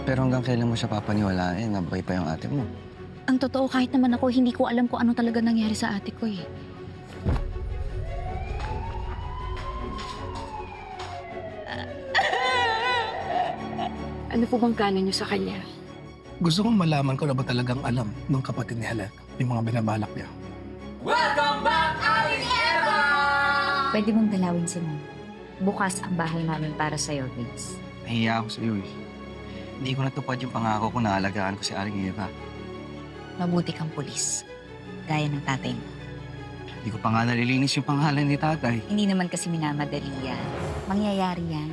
Pero hanggang kailan mo siya papaniwalaan na buhay pa yung ate mo? Ang totoo, kahit naman ako, hindi ko alam kung ano talaga nangyari sa ate ko eh. Ano po bang plano niyo sa kanya? Gusto kong malaman ko na ba talagang alam ng kapatid ni Helen yung mga binabalak niya. Welcome back, Aling Eva! Pwede mong dalawin si Mom. Bukas ang bahay namin para sa'yo, Vince. Nahiya ako sa'yo eh. Hindi ko natupad yung pangako ko na alagaan ko si Aling Eva. Mabuti kang pulis. Gaya ng tatay mo. Hindi ko pa nga nalilinis yung pangalan ni tatay. Hindi naman kasi minamadali yan. Mangyayari yan.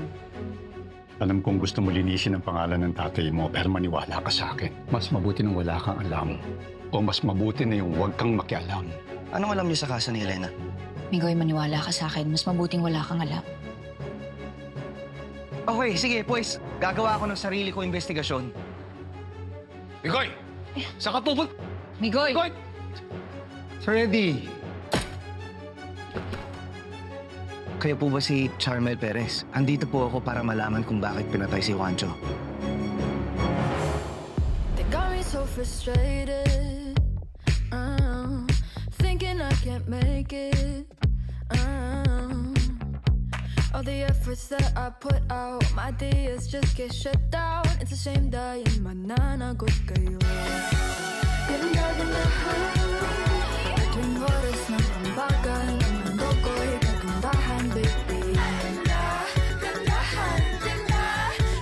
Alam kong gusto mo linisin ang pangalan ng tatay mo, pero maniwala ka sa akin. Mas mabuti nang wala kang alam. O mas mabuti na yung huwag kang makialam. Anong alam niyo sa kaso ni Elena? Migoy, maniwala ka sa akin. Mas mabuting wala kang alam. Okay, sige, pues. Gagawa ako ng sarili kong investigasyon. Migoy! Saan ka pupunta? Migoy! Migoy! Sir Eddie! Kayo po ba si Charmel Perez? Andito po ako para malaman kung bakit pinatay si Juancho. They got me so frustrated, thinking I can't make it. All the efforts that I put out, my ideas just get shut down. It's a shame dahil mananagot kayo. Ganda ganda tuwing oras ng ambagan, ang mundo ko'y kagandahan, baby. Ganda, gandahan, ganda,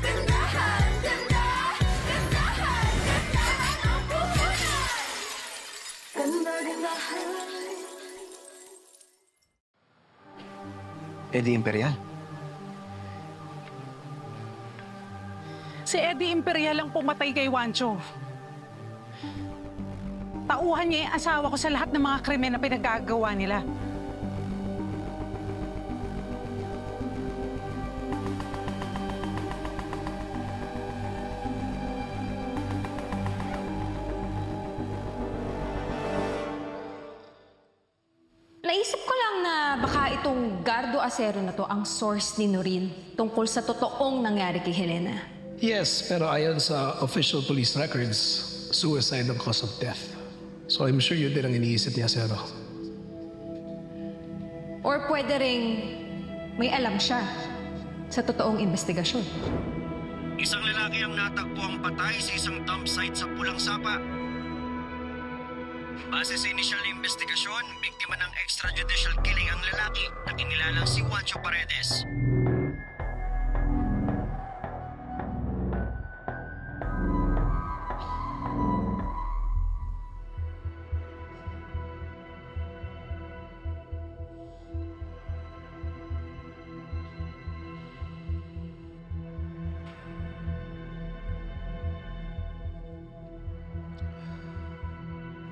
gandahan, ganda, gandahan, gandahan ang buhay. Ganda, gandahan. Eddie Imperial. Si Eddie Imperial ang pumatay kay Juancho. Tauhan niya yung asawa ko sa lahat ng mga krimen na pinagagawa nila. Naisip ko lang na baka itong Gardo Acero na to ang source ni Noreen tungkol sa totoong nangyari kay Helena. Yes, pero ayon sa official police records, suicide ang cause of death. So I'm sure yun din ang iniisip ni Acero. Or pwede ring may alam siya sa totoong investigasyon. Isang lalaki ang natagpo ang patay sa isang dump site sa Pulang Sapa. Base sa initial na investigasyon, biktima ng extrajudicial killing ang lalaki na kinilalang si Juancho Paredes.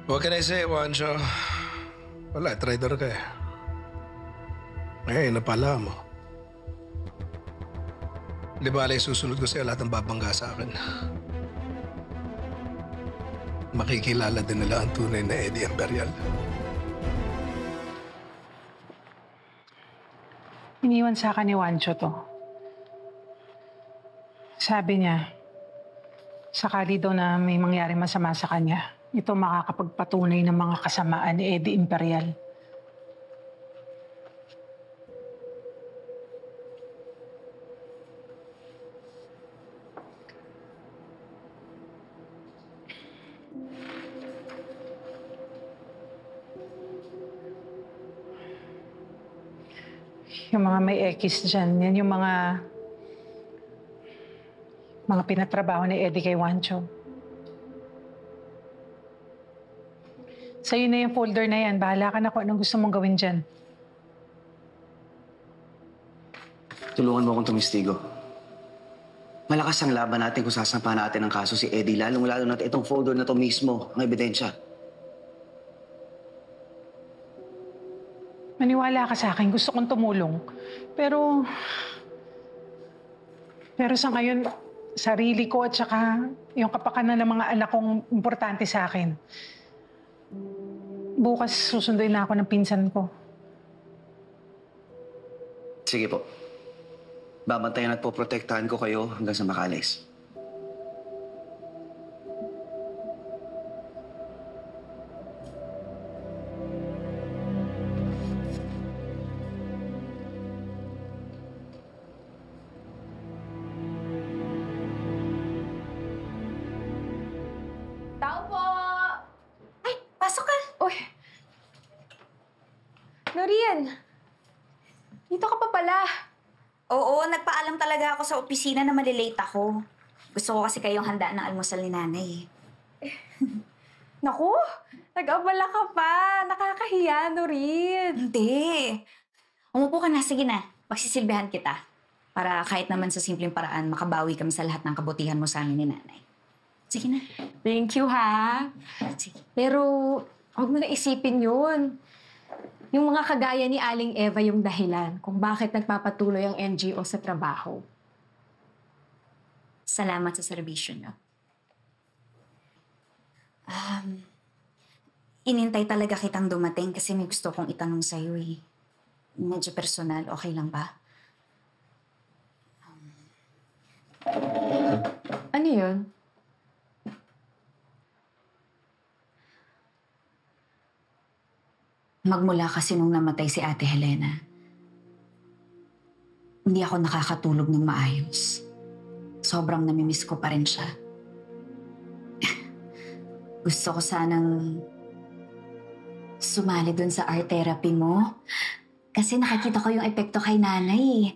What can I say, Juancho? Wala, traitor ka eh. Ngayon, napala mo. Di ba alay susunod ko sa'yo lahat ng babangga sa akin? Makikilala din nila ang tunay na Eddie Imperial. Iniwan sa akin ni Juancho to. Sabi niya, sakali daw na may mangyari masama sa kanya, ito makakapagpatunay ng mga kasamaan ni Eddie Imperial. Yung mga may X dyan, yan yung mga pinatrabaho ni Eddie kay Juancho. Sa'yo na yung folder na yan. Bahala ka na kung anong gusto mong gawin dyan. Tulungan mo akong tumistigo. Malakas ang laban natin kung sasampa natin ang kaso si Eddie, lalong-lalo na itong folder na to mismo, ang ebidensya. Maniwala ka sa akin. Gusto kong tumulong. Pero sa ngayon, sarili ko at saka yung kapakanan ng mga anak kong importante sa akin. Bukas susunduin na ako ng pinsan ko. Sige po. Babantayan at poprotektahan ko kayo hanggang sa makalis. Noreen! Dito ka pa pala. Oo, nagpaalam talaga ako sa opisina na malilate ako. Gusto ko kasi kayong handa ng almusal ni nanay. Naku! Nag-abala ka pa. Nakakahiya, Noreen. Hindi. Umupo ka na. Sige na. Pagsisilbihan kita. Para kahit naman sa simpleng paraan, makabawi kami sa lahat ng kabutihan mo sa amin ni nanay. Sige na. Thank you, ha? Sige. Pero, huwag mo na isipin yun. Yung mga kagaya ni Aling Eva yung dahilan kung bakit nagpapatuloy ang NGO sa trabaho. Salamat sa serbisyo niyo. Inintay talaga kitang dumating kasi may gusto kong itanong sa'yo eh. Medyo personal, okay lang ba? Ano yun? Magmula kasi nung namatay si Ate Helena, hindi ako nakakatulog ng maayos. Sobrang namimiss ko pa rin siya. Gusto ko sanang sumali dun sa art therapy mo. Kasi nakikita ko yung epekto kay nanay.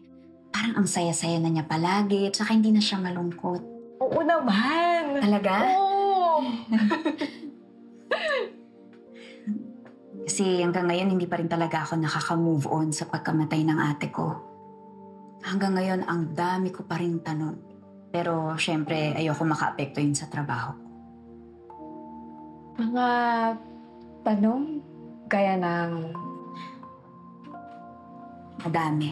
Parang ang saya-saya na niya palagi, tsaka hindi na siya malungkot. Oo naman! Talaga? Oo! Kasi hanggang ngayon, hindi pa rin talaga ako nakaka-move on sa pagkamatay ng ate ko. Hanggang ngayon, ang dami ko pa rin tanong. Pero syempre, ayoko maka-apekto yun sa trabaho ko. Mga tanong gaya ng... Madami.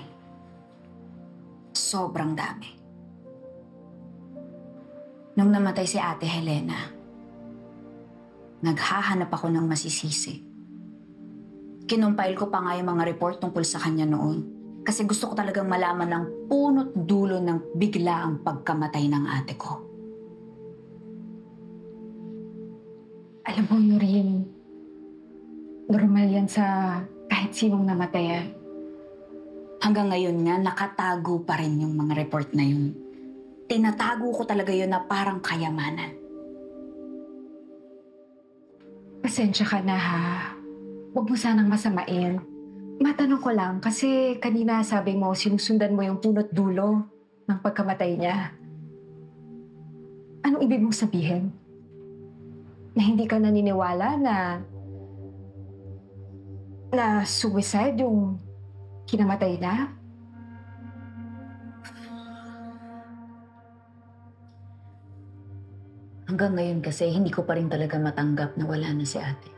Sobrang dami. Nung namatay si Ate Helena, naghahanap ako ng masisisi. Kinumpile ko pa nga yung mga report tungkol sa kanya noon. Kasi gusto ko talagang malaman ng punot dulo ng biglaang pagkamatay ng ate ko. Alam mo, Noreen, normal yan sa kahit sinong namatayan. Hanggang ngayon nga, nakatago pa rin yung mga report na yun. Tinatago ko talaga yun na parang kayamanan. Pasensya ka na, ha? Huwag mo sanang masamain. Matanong ko lang, kasi kanina sabi mo, sinusundan mo yung punot dulo ng pagkamatay niya. Anong ibig mong sabihin? Na hindi ka naniniwala na suicide yung kinamatay na? Hanggang ngayon kasi, hindi ko pa rin talaga matanggap na wala na si ate.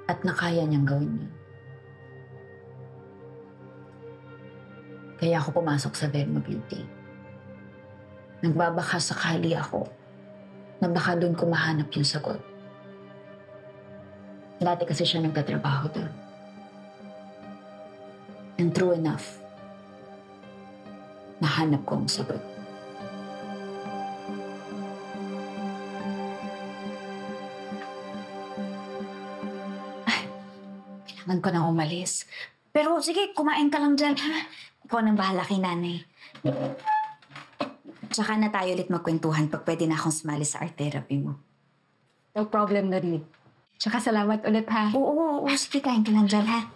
At nakaya niyang gawin yun. Kaya ako pumasok sa Verma Beauty. Nagbabaka sakali ako na baka doon ko mahanap yung sagot. Dati kasi siya nagtatrabaho doon. And true enough, nahanap ko ang sagot. Kailangan ko nang umalis. Pero sige, kumain ka lang dyan, ha? Ikaw nang bahala kay nanay. Tsaka na tayo ulit magkwentuhan pag pwede na akong sumali sa art therapy mo. No problem, Noreen. Tsaka salamat ulit, ha? Oo, sige, kain ka lang dyan, ha?